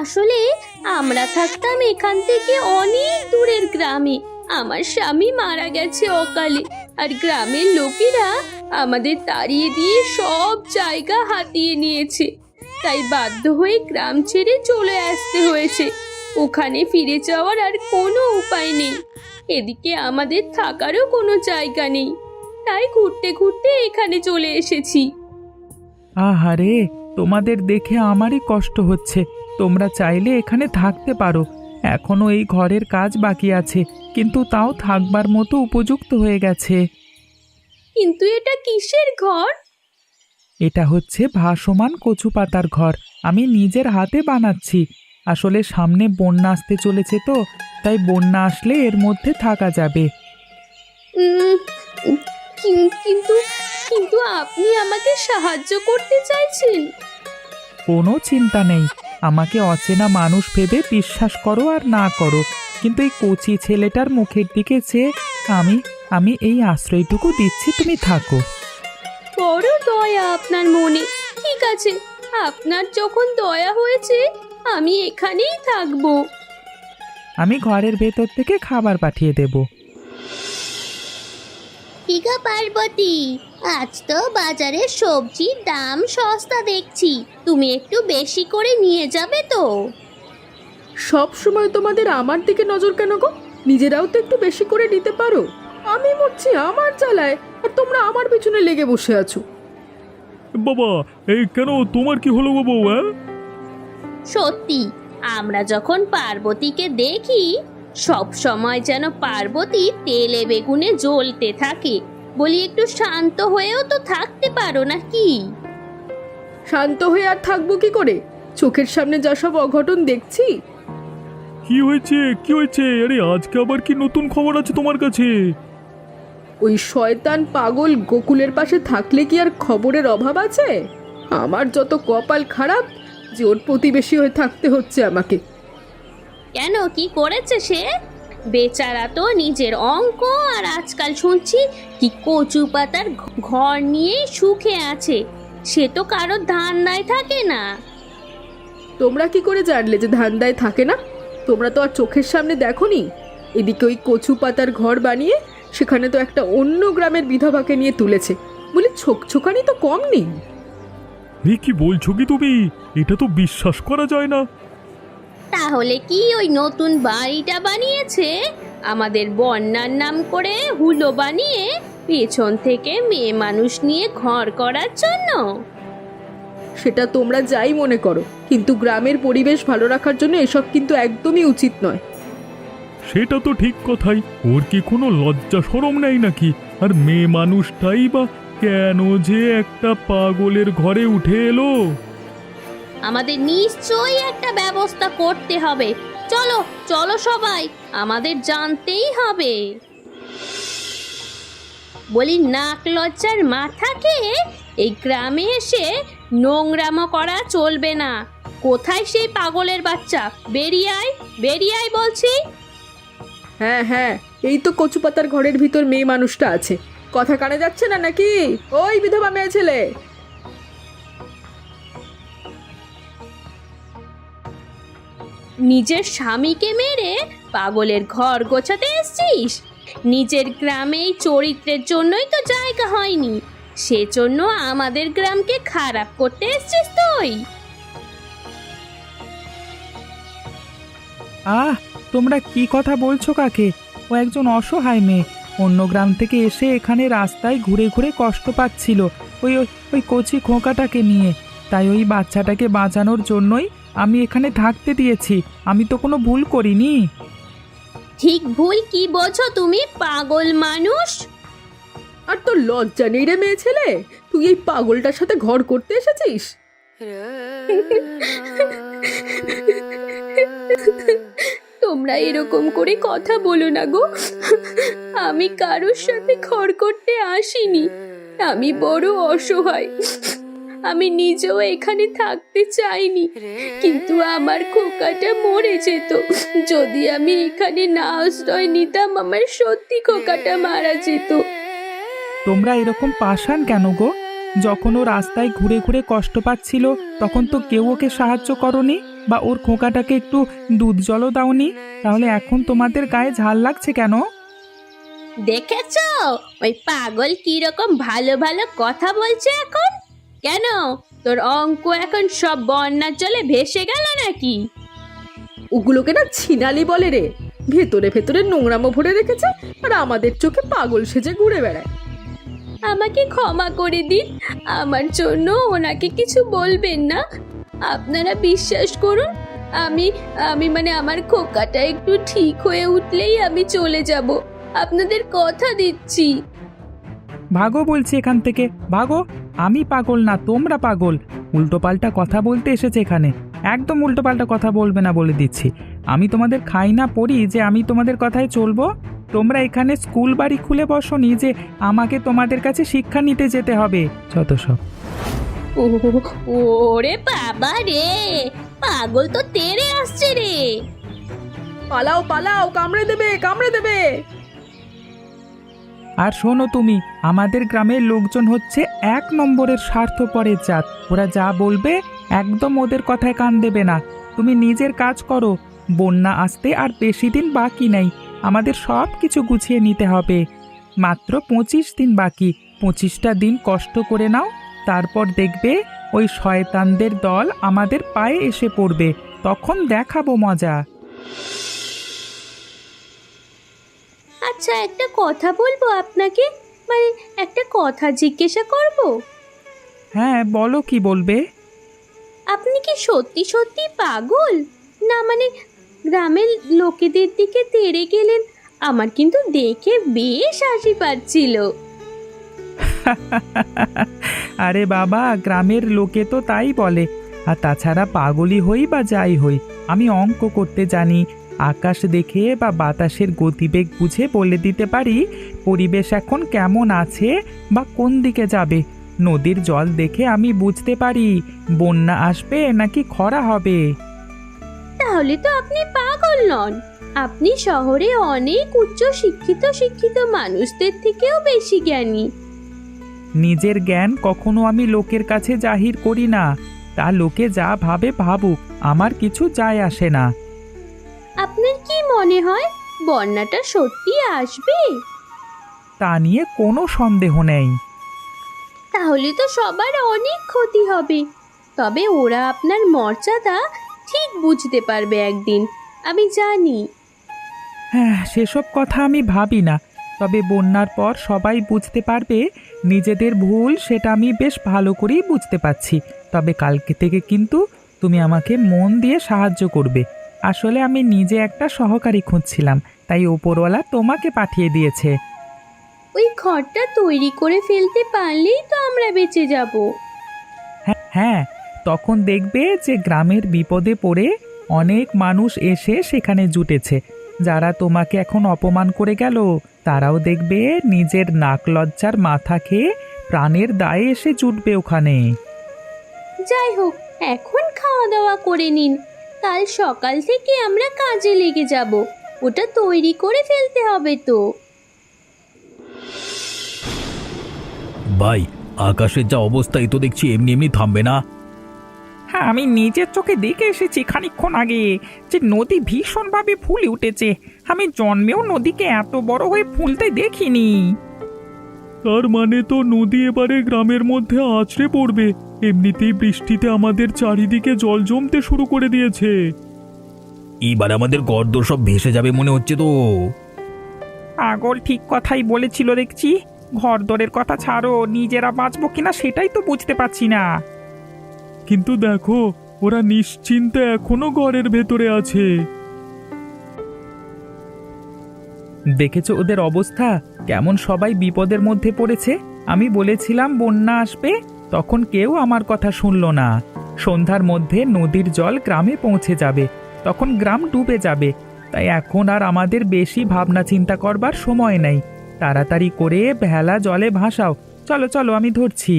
আসলে আমরা থাকতাম এখান থেকে অনেক দূরের গ্রামে। আমার স্বামী মারা গেছে অকালে, আর গ্রামের লোকেরা আমাদের তাড়িয়ে দিয়ে সব জায়গা হাতিয়ে নিয়েছে। তাই বাধ্য হয়ে গ্রাম ছেড়ে চলে আসতে হয়েছে। ওখানে ফিরে যাওয়ার আর কোনো উপায় নেই। এদিকে আমাদের থাকারও কোনো জায়গা নেই, তাই ঘুরতে ঘুরতে এখানে চলে এসেছি। আহারে, তোমাদের দেখে আমারই কষ্ট হচ্ছে। তোমরা চাইলে এখানে থাকতে পারো। এখনো এই ঘরের কাজ বাকি আছে, কিন্তু তাও থাকবার মতো উপযুক্ত হয়ে গেছে। কিন্তু এটা কিসের ঘর? এটা হচ্ছে ভাসমান কচু পাতার ঘর। আমি নিজের হাতে বানাচ্ছি। আসলে সামনে বন্যা আসতে চলেছে তো, তাই বন্যা আসলে এর মধ্যে থাকা যাবে। উম, কিন্তু কিন্তু আপনি আমাকে সাহায্য করতে চাইছেন? কোনো চিন্তা নেই, আমাকে অচেনা মানুষ ভেবে বিশ্বাস করো আর না করো, কিন্তু এই কচি ছেলেটার মুখের দিকে চেয়ে আমি আমি এই আশ্রয়টুকু দিচ্ছি, তুমি থাকো। বড় দয়া আপনার মনে। ঠিক আছে, আপনার যখন দয়া হয়েছে আমি এখানেই থাকবো। আমি ঘরের ভেতর থেকে খাবার পাঠিয়ে দেব। কি গো পার্বতী, আজ তো বাজারে সবজির দাম সস্তা দেখছি। তুমি একটু বেশি করে নিয়ে যাবে তো? সব সময় তোমাদের আমার দিকে নজর কেন গো? নিজেরাও তো একটু বেশি করে নিতে পারো। আমি মরছি আমার জ্বালায়, আর তোমরা আমার পিছনে লেগে বসে আছো। বাবা, এই কেন, তোমার কি হলো গো বউ? সত্যি, আমরা যখন পার্বতীকে দেখি সব সময় যেন পার্বতী তেলে বেগুনে জ্বলতে থাকে। বলি একটু শান্ত হয়েও তো থাকতে পারো নাকি? শান্ত হয়ে আর থাকবো কি করে? চোখের সামনে যা সব অঘটন দেখছি। কি হয়েছে, কি হয়েছে? আরে আজকে আবার কি নতুন খবর আছে তোমার কাছে? ওই শয়তান পাগল গোকুলের পাশে থাকলে কি আর খবরের অভাব আছে? আমার যত কপাল খারাপ যে ওর প্রতিবেশী হয়ে থাকতে হচ্ছে আমাকে। কেন, কি করেছে সে? বেচারা তো নিজের অঙ্ক, আর আজকাল শুনছি কি কচু পাতার ঘর নিয়ে সুখে আছে। সে তো কারো ধান্দায় থাকে না। তোমরা কি করে জানলে যে ধান্দায় থাকে না? তোমরা তো আর চোখের সামনে দেখোনি। এদিকে ওই কচু পাতার ঘর বানিয়ে সেখানে তো একটা অন্য গ্রামের বিধবাকে নিয়ে তুলেছে বলে ছোকছোকানি তো কম নেই। কি বলছো কি তুমি? এটা তো বিশ্বাস করা যায় না। তাহলে কি ওই নতুন বাড়িটা বানিয়েছে আমাদের বন্যার নাম করে হুলো বানিয়ে পেছন থেকে মেয়ে মানুষ নিয়ে ঘর করার জন্য? সেটা তোমরা যাই মনে করো, কিন্তু গ্রামের পরিবেশ ভালো রাখার জন্য এসব কিন্তু একদমই উচিত নয়। সেটা তো ঠিক কথাই। ওর কি কোনো লজ্জা শরম নেই নাকি? আর মেয়ে মানুষটাই বা কেন যে একটা পাগলের ঘরে উঠে এলো? আমাদের নিশ্চয়ই একটা ব্যবস্থা করতে হবে। চলো চলো সবাই, আমাদের জানতেই হবে। বলি, নাক লজ্জার মাথা খেয়ে এই গ্রামে এসে নোংরামো করা চলবে না। কোথায় সেই পাগলের বাচ্চা? বেরিয়ে আয়, বেরিয়ে আয় বলছি। হ্যাঁ হ্যাঁ, এই তো কচু পাতার ঘরের ভিতর মেয়ে মানুষটা আছে। কথা কানে যাচ্ছে না নাকি? ওই বিধবা মেয়ে ছেলে, নিজের স্বামীকে মেরে পাগলের ঘর গোছাতে এসছিস? নিজের গ্রামেই চরিত্রের জন্যই তো জায়গা হয়নি, সেজন্য আমাদের গ্রামকে খারাপ করতে এসছিস তুই? তোমরা কি কথা বলছো কাকে? ও একজন অসহায় মেয়ে, অন্য গ্রাম থেকে এসে এখানে রাস্তায় ঘুরে ঘুরে কষ্ট পাচ্ছিল ওই ওই ওই কচি খোঁকাটাকে নিয়ে। তাই ওই বাচ্চাটাকে বাঁচানোর জন্যই আমি এখানে থাকতে দিয়েছি। আমি তো কোনো ভুল করিনি। ঠিক ভুল কি বোঝো তুমি, পাগল মানুষ? আর তোর লজ্জা নেই রে মেয়ে ছেলে? তুই এই পাগলটার সাথে ঘর করতে এসেছিস? তোমরা এরকম করে কথা বলো না গো। আমি কারোর সাথে ঘর করতে আসিনি। আমি বড় অসহায়। আমি নিজেও এখানে থাকতে চাইনি, কিন্তু আমার খোকাটা মরে যেত। যদি আমি এখানে না আশ্রয় নিতাম, আমার সত্যি খোকাটা মারা যেত। তোমরা এরকম পাষাণ কেন গো? যখন ও রাস্তায় ঘুরে ঘুরে কষ্ট পাচ্ছিল তখন তো কেউ ওকে সাহায্য করনি। বা ওর খোকাটাকে একটু দুধ জলও দাওনি? তাহলে এখন তোমাদের গায়ে ঝাল লাগছে কেন? দেখেছো ওই পাগল কিরকম ভালো ভালো কথা বলছে এখন? কেন তোর অঙ্ক এখন সব বন্যার জলে ভেসে গেল নাকি? ওগুলোকে না ছিনালি বলে রে। ভেতরে ভেতরে নোংরামো ভরে রেখেছে আর আমাদের চোখে পাগল সেজে ঘুরে বেড়ায়। আমাকে ক্ষমা করে দিন, আমার জন্য ওনাকে কিছু বলবেন না। আপনারা বিশ্বাস করুন, আমি আমি মানে আমার খোকাটা একটু ঠিক হয়ে উঠলেই আমি চলে যাব, আপনাদের কথা দিচ্ছি। ভাগো বলছি এখান থেকে, ভাগো। আমি পাগল না, তোমরা পাগল। উল্টোপাল্টা কথা বলতে এসেছে এখানে। একদম উল্টোপাল্টা কথা বলবে না বলে দিচ্ছি। আমি তোমাদের খাই না পড়ি যে আমি তোমাদের কথায় চলবো? তোমরা এখানে স্কুল বাড়ি খুলে বসোনি যে আমাকে তোমাদের কাছে শিক্ষা নিতে যেতে হবে। যত সব। ওরে বাবা রে, পাগল তো তেড়ে আসছে রে। পালাও পালাও, কামড়ে দেবে কামড়ে দেবে। আর শোনো তুমি, আমাদের গ্রামের লোকজন হচ্ছে 1 নম্বরের স্বার্থপরের জাত। ওরা যা বলবে একদম ওদের কথায় কান দেবে না। তুমি নিজের কাজ করো। বন্যা আসতে আর বেশি দিন বাকি নেই। আমাদের সব কিছু গুছিয়ে নিতে হবে। মাত্র 25 দিন বাকি। 25টা দিন কষ্ট করে নাও, তারপর দেখবে ওই শয়তানদের দল আমাদের পায়ে এসে পড়বে। তখন দেখাবো মজা। আচ্ছা, একটা কথা বলবো আপনাকে, মানে একটা কথা জিজ্ঞাসা করব। হ্যাঁ বলো, কি বলবে? আপনি কি সত্যি সত্যি পাগল, না মানে গ্রামের লোকেদের দিকে তেড়ে গেলেন? আমার কিন্তু দেখে বেশ হাসি পাচ্ছিল। আরে বাবা, গ্রামের লোকে তো তাই বলে। আর তাছাড়া পাগলই হই বা যাই হই, আমি অঙ্ক করতে জানি। আকাশ দেখে বা বাতাসের গতিবেগ বুঝে বলে দিতে পারি পরিবেশ এখন কেমন আছে বা কোন দিকে যাবে। নদীর জল দেখে আমি বুঝতে পারি বন্যা আসবে নাকি খরা হবে। তাহলে তো আপনি পাগল নন, আপনি শহরে অনেক উচ্চ শিক্ষিত মানুষদের থেকেও বেশি জ্ঞানী। নিজের জ্ঞান কখনো আমি লোকের কাছে জাহির করি না। তা লোকে যা ভাবে ভাবুক, আমার কিছু যায় আসে না। আপনার কি মনে হয় বন্যাটা সত্যি আসবে? তা নিয়ে কোনো সন্দেহ নেই। তাহলে তো সবার অনেক ক্ষতি হবে। তবে ওরা আপনার মর্যাদা ঠিক বুঝতে পারবে একদিন, আমি জানি। হ্যাঁ, সেসব কথা আমি ভাবি না। তবে বন্যার পর সবাই বুঝতে পারবে নিজেদের ভুল, সেটা আমি বেশ ভালো করেই বুঝতে পারছি। তবে কালকে থেকে কিন্তু তুমি আমাকে মন দিয়ে সাহায্য করবে। আসলে আমি নিজে একটা সহকারী খুঁজছিলাম, তাই ওপরওয়ালা তোমাকে পাঠিয়ে দিয়েছে। ওই ঘরটা তৈরি করে ফেলতে পারলেই তো আমরা বেঁচে যাব। হ্যাঁ হ্যাঁ, তখন দেখবে যে গ্রামের বিপদে পড়ে অনেক মানুষ এসে সেখানে জুটেছে। যারা তোমাকে এখন অপমান করে গেল, তারাও দেখবে নিজের নাক লজ্জার মাথা খেয়ে প্রাণের দায়ে এসে জুটবে ওখানে। যাই হোক, এখন খাওয়া দাওয়া করে নিন, কাল সকাল থেকে আমরা কাজে লেগে যাব। ওটা তৈরি করে ফেলতে হবে তো। ভাই, আকাশের যা অবস্থাই তো দেখছি এমনি এমনি থামবে না। হ্যাঁ, আমি নিজের চোখে দেখে এসেছি খানিকক্ষণ আগে যে নদী ভীষণভাবে ফুলে উঠেছে। আমি জন্মেও নদীকে এত বড় হয়ে ফুলতে দেখিনি। তার মানে তো নদী এবারে গ্রামের মধ্যে আছড়ে পড়বে। এমনিতেই বৃষ্টিতে আমাদের চারিদিকে জল জমতে শুরু করে দিয়েছে। এবার আমাদের গর্দর সব ভেসে যাবে মনে হচ্ছে তো। পাগল ঠিক কথাই বলেছিল দেখছি। ঘরদরের কথা ছাড়ো, নিজেরা বাঁচবো কিনা সেটাই তো বুঝতে পারছি না। কিন্তু দেখো, ওরা নিশ্চিন্তে এখনো ঘরের ভেতরে আছে। দেখেছো ওদের অবস্থা, কেমন সবাই বিপদের মধ্যে পড়েছে। আমি বলেছিলাম বন্যা আসবে, তখন কেউ আমার কথা শুনলো না। সন্ধ্যার মধ্যে নদীর জল গ্রামে পৌঁছে যাবে, তখন গ্রাম ডুবে যাবে। তাই এখন আর আমাদের বেশি ভাবনা চিন্তা করবার সময় নেই। তাড়াতাড়ি করে ভেলা জলে ভাসাও। চলো চলো, আমি ধরছি।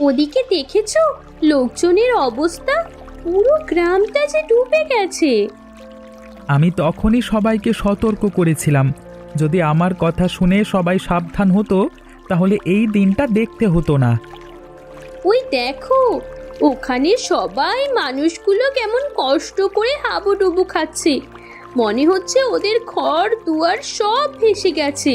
ওদিকে দেখেছো লোকজনের অবস্থা? পুরো গ্রামটা যে ডুবে গেছে। আমি তখনই সবাইকে সতর্ক করেছিলাম, যদি আমার কথা শুনে সবাই সাবধান হতো তাহলে এই দিনটা দেখতে হতো না। ওই দেখো, ওখানে সবাই মানুষগুলো কেমন কষ্ট করে হাবুডুবু খাচ্ছে। মনে হচ্ছে ওদের ঘর দুয়ার সব ভেসে গেছে।